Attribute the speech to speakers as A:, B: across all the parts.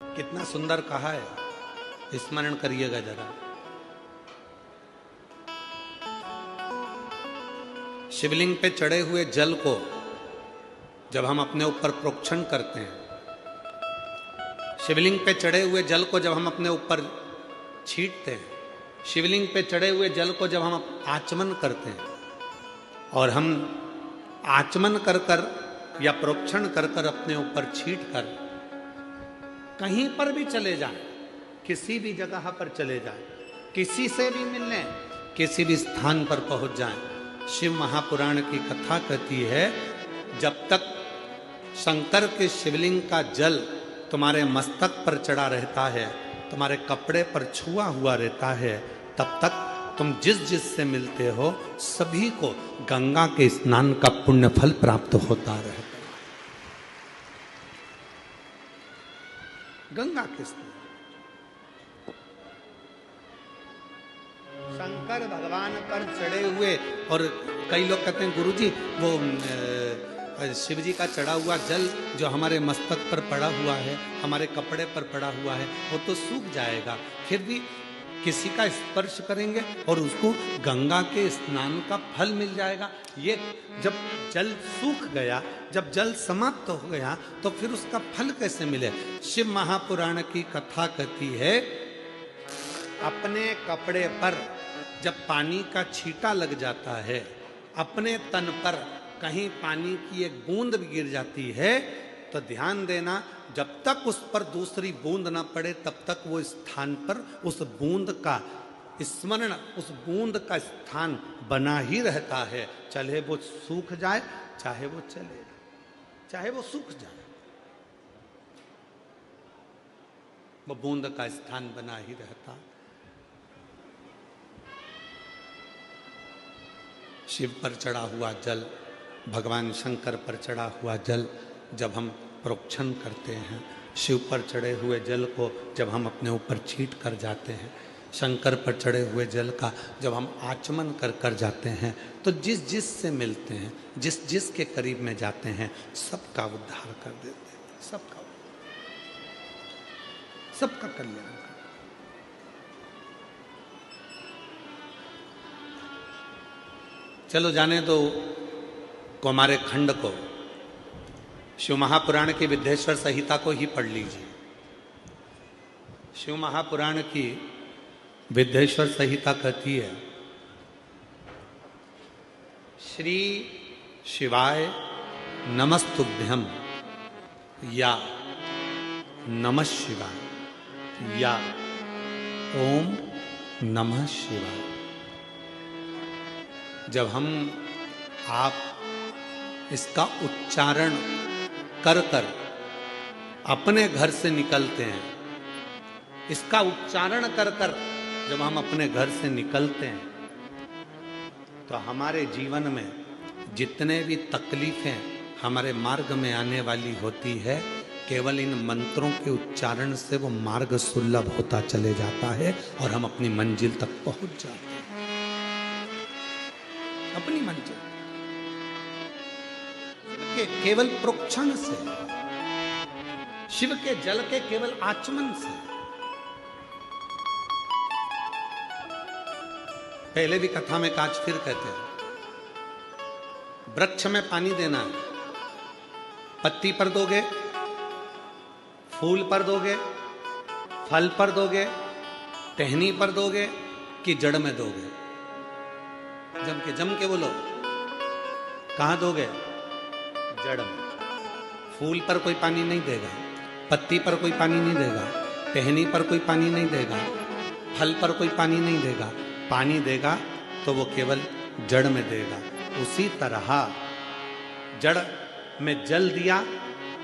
A: कितना सुंदर कहा है, स्मरण करिएगा जरा। शिवलिंग पे चढ़े हुए जल को जब हम अपने ऊपर प्रोक्षण करते हैं, शिवलिंग पे चढ़े हुए जल को जब हम अपने ऊपर छींटते हैं, शिवलिंग पे चढ़े हुए जल को जब हम आचमन करते हैं और हम आचमन कर कर या प्रोक्षण कर कर अपने ऊपर छींट कर कहीं पर भी चले जाएं, किसी भी जगह पर चले जाएं, किसी से भी मिलने, किसी भी स्थान पर पहुंच जाएं, शिव महापुराण की कथा कहती है जब तक शंकर के शिवलिंग का जल तुम्हारे मस्तक पर चढ़ा रहता है, तुम्हारे कपड़े पर छुआ हुआ रहता है, तब तक तुम जिस जिस से मिलते हो सभी को गंगा के स्नान का पुण्य फल प्राप्त होता रहता है। गंगा के स्नान, शंकर भगवान पर चढ़े हुए, और कई लोग कहते हैं गुरुजी वो शिव जी का चढ़ा हुआ जल जो हमारे मस्तक पर पड़ा हुआ है, हमारे कपड़े पर पड़ा हुआ है, वो तो सूख जाएगा, फिर भी किसी का स्पर्श करेंगे और उसको गंगा के स्नान का फल मिल जाएगा। ये जब जल सूख गया, जब जल समाप्त हो गया, तो फिर उसका फल कैसे मिले? शिव महापुराण की कथा कहती है अपने कपड़े पर जब पानी का छींटा लग जाता है, अपने तन पर कहीं पानी की एक बूंद भी गिर जाती है, तो ध्यान देना जब तक उस पर दूसरी बूंद ना पड़े तब तक वो स्थान पर उस बूंद का स्मरण, उस बूंद का स्थान बना ही रहता है, चाहे वो सूख जाए, चाहे वो चले, चाहे वो सूख जाए, वो बूंद का स्थान बना ही रहता। शिव पर चढ़ा हुआ जल, भगवान शंकर पर चढ़ा हुआ जल जब हम प्रोक्षण करते हैं, शिव पर चढ़े हुए जल को जब हम अपने ऊपर छींट कर जाते हैं, शंकर पर चढ़े हुए जल का जब हम आचमन कर कर जाते हैं, तो जिस जिस से मिलते हैं, जिस जिस के करीब में जाते हैं, सबका उद्धार कर देते हैं, सबका कल्याण। चलो जाने दो हमारे खंड को, शिव महापुराण की विद्येश्वर संहिता को ही पढ़ लीजिए। शिव महापुराण की विद्येश्वर संहिता कहती है श्री शिवाय नमस्तुभ्यम या नमः शिवाय या ओम नमः शिवाय। जब हम आप इसका उच्चारण कर कर अपने घर से निकलते हैं, इसका उच्चारण कर कर जब हम अपने घर से निकलते हैं, तो हमारे जीवन में जितने भी तकलीफें हमारे मार्ग में आने वाली होती है, केवल इन मंत्रों के उच्चारण से वो मार्ग सुलभ होता चले जाता है और हम अपनी मंजिल तक पहुंच जाते हैं, अपनी मंजिल के केवल प्रोक्षण से, शिव के जल के केवल आचमन से। पहले भी कथा में काज फिर कहते हैं, वृक्ष में पानी देना है, पत्ती पर दोगे, फूल पर दोगे, फल पर दोगे, टहनी पर दोगे कि जड़ में दोगे? जम के बोलो, कहां दोगे? जड़ में। फूल पर कोई पानी नहीं देगा, पत्ती पर कोई पानी नहीं देगा, टहनी पर कोई पानी नहीं देगा, फल पर कोई पानी नहीं देगा, पानी देगा तो वो केवल जड़ में देगा। उसी तरह जड़ में जल दिया,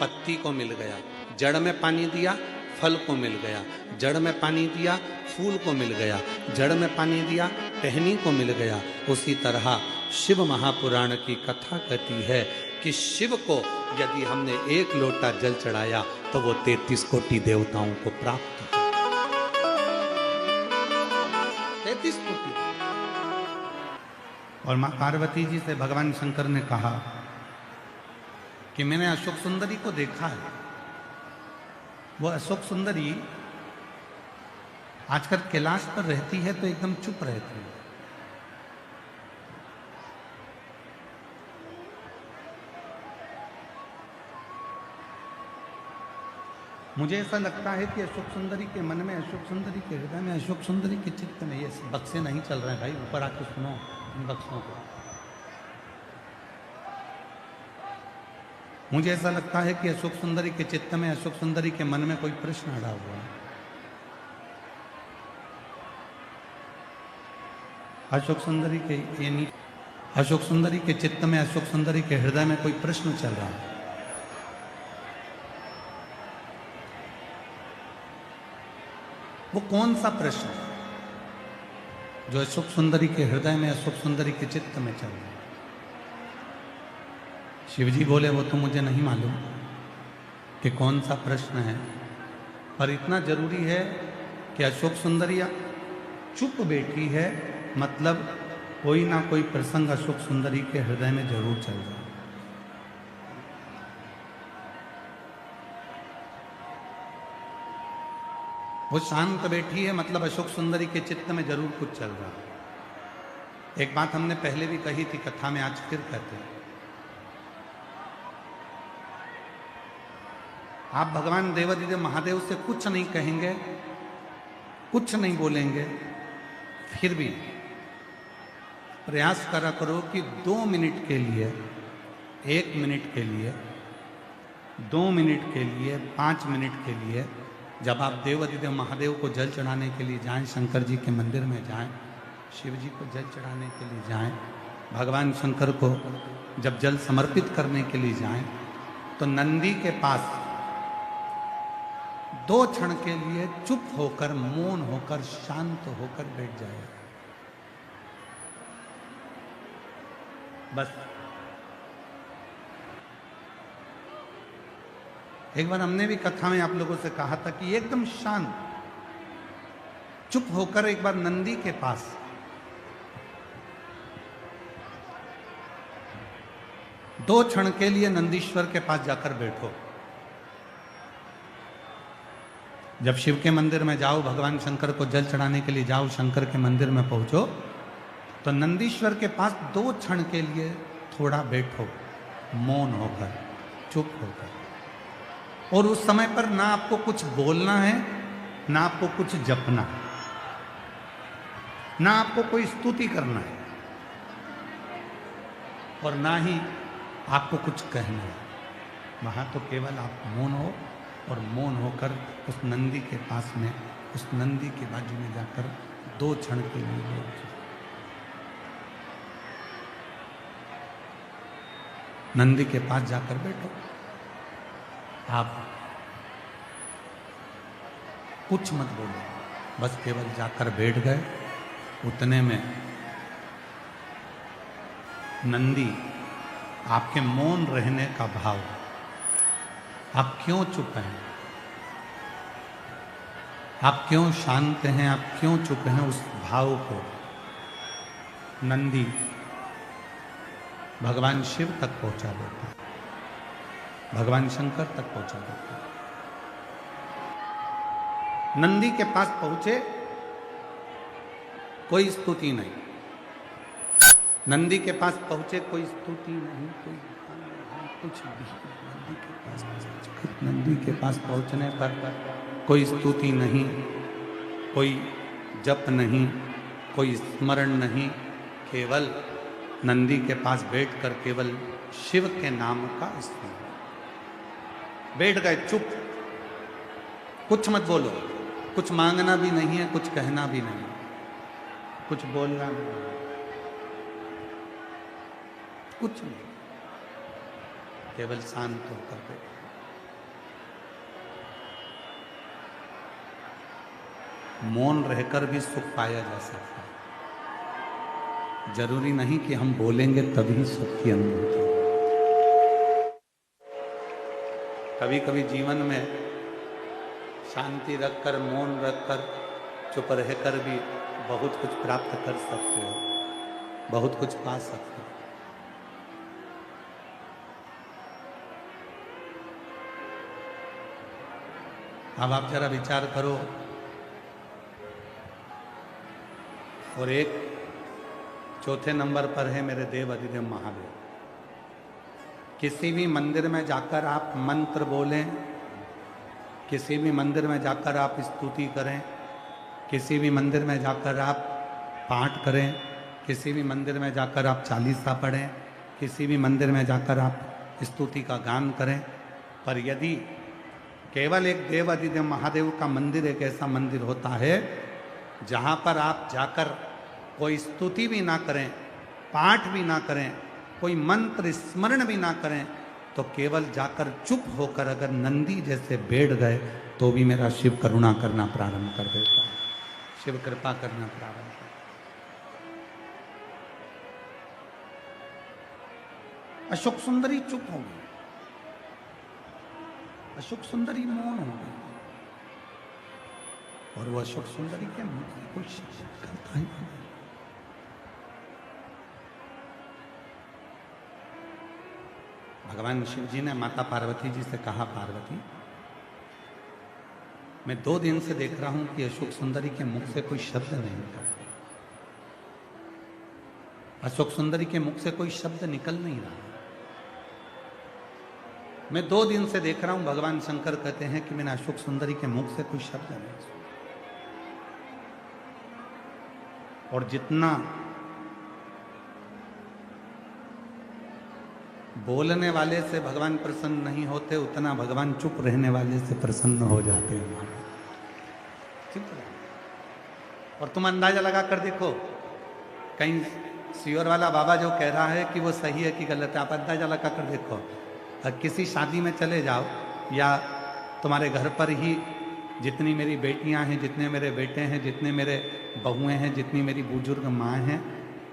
A: पत्ती को मिल गया, जड़ में पानी दिया, फल को मिल गया, जड़ में पानी दिया, फूल को मिल गया, जड़ में पानी दिया, टहनी को मिल गया। उसी तरह शिव महापुराण की कथा कहती है कि शिव को यदि हमने एक लोटा जल चढ़ाया तो वो 33 कोटि देवताओं को प्राप्त हो। 33 कोटि। और मां पार्वती जी से भगवान शंकर ने कहा कि मैंने अशोक सुंदरी को देखा है, वो अशोक सुंदरी आजकल कैलाश पर रहती है तो एकदम चुप रहती है। मुझे ऐसा लगता है कि अशोक सुंदरी के मन में, अशोक सुंदरी के हृदय में, अशोक सुंदरी के चित्त में ये बक्से नहीं चल रहे हैं भाई। ऊपर आके सुनो इन बक्सों को। मुझे ऐसा लगता है कि अशोक सुंदरी के चित्त में, अशोक सुंदरी के मन में कोई प्रश्न अड़ा हुआ है। अशोक सुंदरी के यानी अशोक सुंदरी के चित्त में, अशोक सुंदरी के हृदय में कोई प्रश्न चल रहा है। वो कौन सा प्रश्न जो अशोक सुंदरी के हृदय में, अशोक सुंदरी के चित्त में चल रहा है? शिवजी बोले वो तो मुझे नहीं मालूम कि कौन सा प्रश्न है, पर इतना जरूरी है कि अशोक सुंदरी चुप बैठी है, मतलब कोई ना कोई प्रसंग अशोक सुंदरी के हृदय में जरूर चल रहा है। वो शांत बैठी है, मतलब अशोक सुंदरी के चित्त में जरूर कुछ चल रहा है। एक बात हमने पहले भी कही थी कथा में, आज फिर कहते हैं। आप भगवान देवादिदेव महादेव से कुछ नहीं कहेंगे, कुछ नहीं बोलेंगे, फिर भी प्रयास करा करो कि 2 मिनट के लिए, 1 मिनट के लिए, 2 मिनट के लिए, 5 मिनट के लिए, जब आप देवादिदेव महादेव को जल चढ़ाने के लिए जाएं, शंकर जी के मंदिर में जाएं, शिव जी को जल चढ़ाने के लिए जाएं, भगवान शंकर को जब जल समर्पित करने के लिए जाएं, तो नंदी के पास 2 क्षण के लिए चुप होकर, मौन होकर, शांत होकर बैठ जाए। बस एक बार हमने भी कथा में आप लोगों से कहा था कि एकदम शांत चुप होकर एक बार नंदी के पास, दो क्षण के लिए नंदीश्वर के पास जाकर बैठो। जब शिव के मंदिर में जाओ, भगवान शंकर को जल चढ़ाने के लिए जाओ, शंकर के मंदिर में पहुंचो, तो नंदीश्वर के पास 2 क्षण के लिए थोड़ा बैठो, मौन होकर, चुप होकर। और उस समय पर ना आपको कुछ बोलना है, ना आपको कुछ जपना है, ना आपको कोई स्तुति करना है, और ना ही आपको कुछ कहना है। वहां तो केवल आप मौन हो, और मौन होकर उस नंदी के पास में, उस नंदी के बाजू में जाकर 2 क्षण के लिए बैठो। नंदी के पास जाकर बैठो। आप कुछ मत बोलो, बस केवल जाकर बैठ गए। उतने में नंदी आपके मौन रहने का भाव, आप क्यों चुप हैं, आप क्यों शांत हैं, आप क्यों चुप हैं, उस भाव को नंदी भगवान शिव तक पहुंचा देता है, भगवान शंकर तक पहुंचा देता है। नंदी के पास पहुंचे, कोई स्तुति नहीं। नंदी के पास पहुंचे, कोई स्तुति नहीं, कोई कुछ नहीं। नंदी के पास पहुंचने पर कोई स्तुति नहीं, कोई जप नहीं, कोई स्मरण नहीं, केवल नंदी के पास बैठकर केवल शिव के नाम का स्मरण। बैठ गए चुप, कुछ मत बोलो, कुछ मांगना भी नहीं है, कुछ कहना भी नहीं, कुछ बोलना भी नहीं, कुछ नहीं, केवल शांत होकर बैठो। मौन रहकर भी सुख पाया जा सकता है। जरूरी नहीं कि हम बोलेंगे तभी सुख की अनुभूति। कभी कभी जीवन में शांति रखकर, मौन रखकर, चुप रहकर भी बहुत कुछ प्राप्त कर सकते हो, बहुत कुछ पा सकते हो। अब आप जरा विचार करो, और एक चौथे नंबर पर है मेरे देव अधिदेव महादेव। किसी भी मंदिर में जाकर आप मंत्र बोलें, किसी भी मंदिर में जाकर आप स्तुति करें, किसी भी मंदिर में जाकर आप पाठ करें, किसी भी मंदिर में जाकर आप चालीसा पढ़ें, किसी भी मंदिर में जाकर आप स्तुति का गान करें, पर यदि केवल एक देव अधिदेव महादेव का मंदिर एक ऐसा मंदिर होता है जहाँ पर आप जाकर कोई स्तुति भी ना करें, पाठ भी ना करें, कोई मंत्र स्मरण भी ना करें, तो केवल जाकर चुप होकर अगर नंदी जैसे बैठ गए तो भी मेरा शिव करुणा करना प्रारंभ कर देता है, शिव कृपा करना प्रारंभ कर। अशोक सुंदरी चुप हो गई, अशोक सुंदरी मौन हो गई, और वो अशोक सुंदरी के मुंह से कोई शब्द करता ही नहीं। भगवान शिव जी ने माता पार्वती जी से कहा, पार्वती मैं 2 दिन से देख रहा हूं कि अशोक सुंदरी के मुख से कोई शब्द नहीं निकलता, अशोक सुंदरी के मुख से कोई शब्द निकल नहीं रहा। मैं 2 दिन से देख रहा हूं, भगवान शंकर कहते हैं कि मैंने अशोक सुंदरी के मुख से कोई शब्द नहीं सुना। और जितना बोलने वाले से भगवान प्रसन्न नहीं होते, उतना भगवान चुप रहने वाले से प्रसन्न हो जाते हैं। और तुम अंदाजा लगा कर देखो, कहीं सियोर वाला बाबा जो कह रहा है कि वो सही है कि गलत है, आप अंदाजा लगा कर देखो। किसी शादी में चले जाओ, या तुम्हारे घर पर ही जितनी मेरी बेटियां हैं, जितने मेरे बेटे हैं, जितने मेरे बहुएं हैं, जितनी मेरी बुजुर्ग माँ हैं,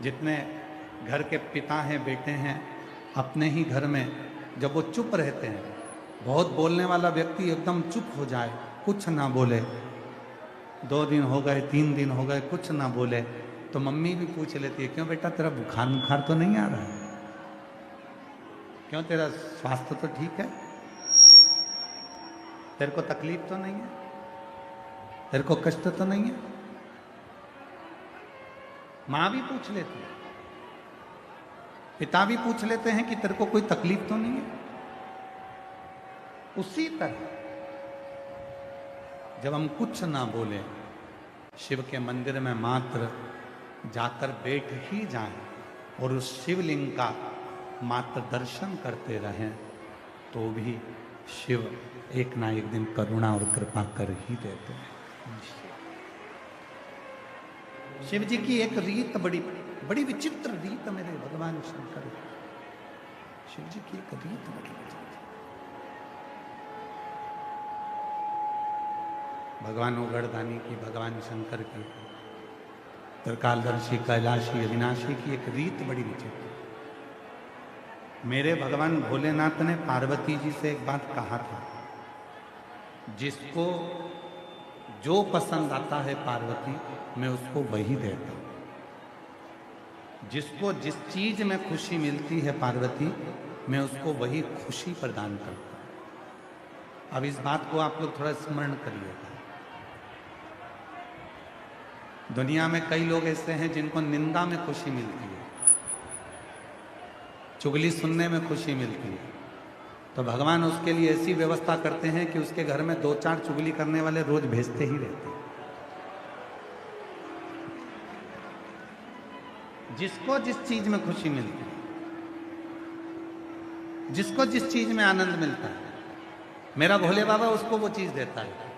A: जितने घर के पिता हैं, बेटे हैं, अपने ही घर में जब वो चुप रहते हैं, बहुत बोलने वाला व्यक्ति एकदम चुप हो जाए, कुछ ना बोले, 2 दिन हो गए, 3 दिन हो गए, कुछ ना बोले, तो मम्मी भी पूछ लेती है, क्यों बेटा तेरा बुखार तो नहीं आ रहा है, क्यों तेरा स्वास्थ्य तो ठीक है, तेरे को तकलीफ तो नहीं है, तेरे को कष्ट तो नहीं है। माँ भी पूछ लेती है, पिता भी पूछ लेते हैं कि तेरे को कोई तकलीफ तो नहीं है। उसी तरह जब हम कुछ ना बोले, शिव के मंदिर में मात्र जाकर बैठ ही जाएं और उस शिवलिंग का मात्र दर्शन करते रहें, तो भी शिव एक ना एक दिन करुणा और कृपा कर ही देते हैं। शिव जी की एक रीत, बड़ी विचित्र रीत मेरे भगवान शंकर, शिव जी की एक रीत बड़ी विचित्र। भगवान उगड़दानी की, भगवान शंकर की, त्रिकालदर्शी, कैलाशी, अविनाशी की एक रीत बड़ी विचित्र। मेरे भगवान भोलेनाथ ने पार्वती जी से एक बात कहा था, जिसको जो पसंद आता है पार्वती, मैं उसको वही देता हूं। जिसको जिस चीज में खुशी मिलती है पार्वती, मैं उसको वही खुशी प्रदान करता हूं। अब इस बात को आप लोग थोड़ा स्मरण करिएगा। दुनिया में कई लोग ऐसे हैं जिनको निंदा में खुशी मिलती है, चुगली सुनने में खुशी मिलती है, तो भगवान उसके लिए ऐसी व्यवस्था करते हैं कि उसके घर में 2-4 चुगली करने वाले रोज भेजते ही रहते हैं। जिसको जिस चीज में खुशी मिलती है, जिसको जिस चीज में आनंद मिलता है, मेरा भोले बाबा उसको वो चीज देता है।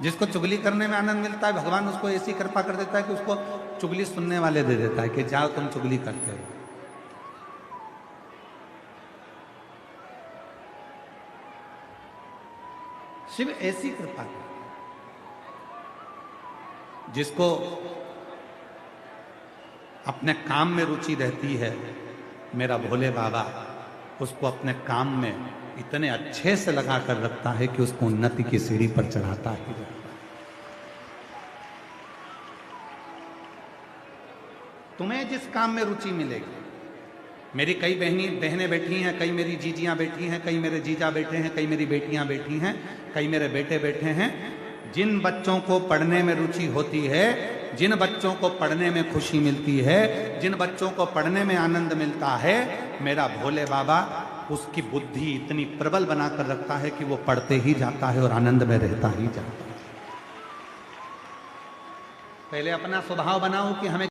A: जिसको चुगली करने में आनंद मिलता है, भगवान उसको ऐसी कृपा कर देता है कि उसको चुगली सुनने वाले दे देता है कि जाओ तुम चुगली करते हो। शिव ऐसी कृपा है, जिसको अपने काम में रुचि रहती है, मेरा भोले बाबा उसको अपने काम में इतने अच्छे से लगा कर रखता है कि उसको उन्नति की सीढ़ी पर चढ़ाता ही रहता है। तुम्हें जिस काम में रुचि मिलेगी, मेरी कई बहनें बैठी हैं, कई मेरी जीजियां बैठी हैं, कई मेरे जीजा बैठे हैं, कई मेरी बेटियां बैठी हैं, कई मेरे बेटे बैठे हैं। जिन बच्चों को पढ़ने में रुचि होती है, जिन बच्चों को पढ़ने में खुशी मिलती है, जिन बच्चों को पढ़ने में आनंद मिलता है, मेरा भोले बाबा उसकी बुद्धि इतनी प्रबल बनाकर रखता है कि वो पढ़ते ही जाता है और आनंद में रहता ही जाता है। पहले अपना स्वभाव बनाओ कि हमें